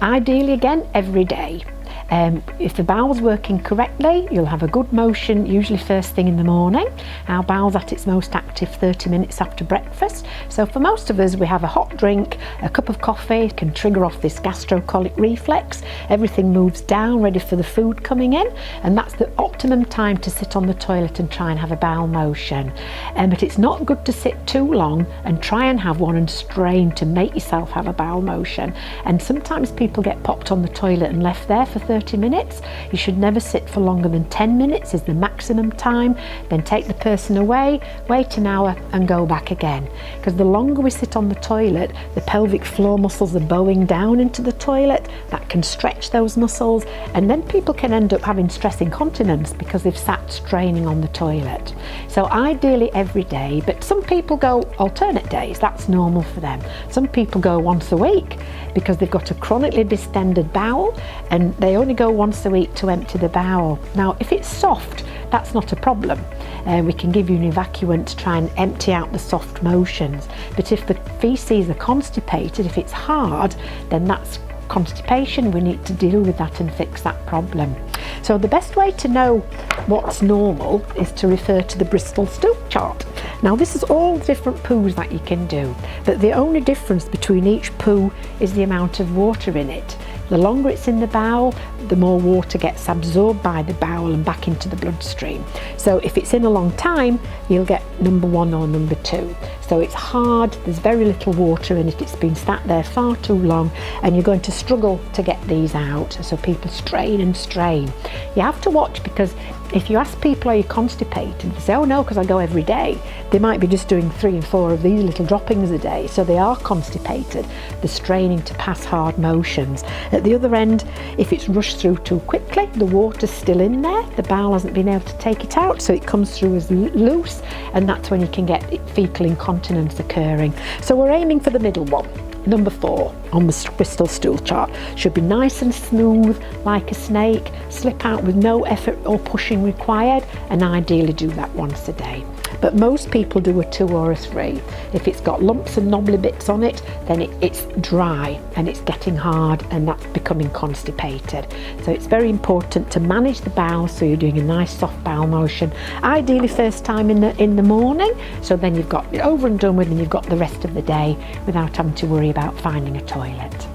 Ideally, again, every day. If the bowel's working correctly, you'll have a good motion, usually first thing in the morning. Our bowel's at its most active 30 minutes after breakfast. So for most of us, we have a hot drink, a cup of coffee, can trigger off this gastrocolic reflex. Everything moves down, ready for the food coming in, and that's the optimum time to sit on the toilet and try and have a bowel motion. But it's not good to sit too long and try and have one and strain to make yourself have a bowel motion. And sometimes people get popped on the toilet and left there for 30 minutes. You should never sit for longer than 10 minutes is the maximum time. Then take the person away, wait an hour and go back again. Because the longer we sit on the toilet, the pelvic floor muscles are bowing down into the toilet. That can stretch those muscles, and then people can end up having stress incontinence because they've sat straining on the toilet. So ideally every day, but some people go alternate days. That's normal for them. Some people go once a week because they've got a chronically distended bowel and they only go once a week to empty the bowel. Now, if it's soft, that's not a problem. We can give you an evacuant to try and empty out the soft motions. But if the feces are constipated, if it's hard, then that's constipation. We need to deal with that and fix that problem. So the best way to know what's normal is to refer to the Bristol stool chart. Now, this is all different poos that you can do, but the only difference between each poo is the amount of water in it. The longer it's in the bowel, the more water gets absorbed by the bowel and back into the bloodstream. So if it's in a long time, you'll get number 1 or number 2. So it's hard, there's very little water in it, it's been sat there far too long, and you're going to struggle to get these out. So people strain and strain. You have to watch, because if you ask people, are you constipated? They say, oh no, because I go every day. They might be just doing 3 and 4 of these little droppings a day, so they are constipated. They're straining to pass hard motions. At the other end, if it's rushed through too quickly, the water's still in there, the bowel hasn't been able to take it out, so it comes through as loose, and that's when you can get fecal incontinence occurring. So we're aiming for the middle one. Number 4 on the Bristol stool chart should be nice and smooth like a snake, slip out with no effort or pushing required, and ideally do that once a day. But most people do a 2 or a 3. If it's got lumps and knobbly bits on it, then it's dry and it's getting hard, and that's becoming constipated. So it's very important to manage the bowel, so you're doing a nice soft bowel motion, ideally first time in the morning, so then you've got it over and done with and you've got the rest of the day without having to worry about finding a toilet.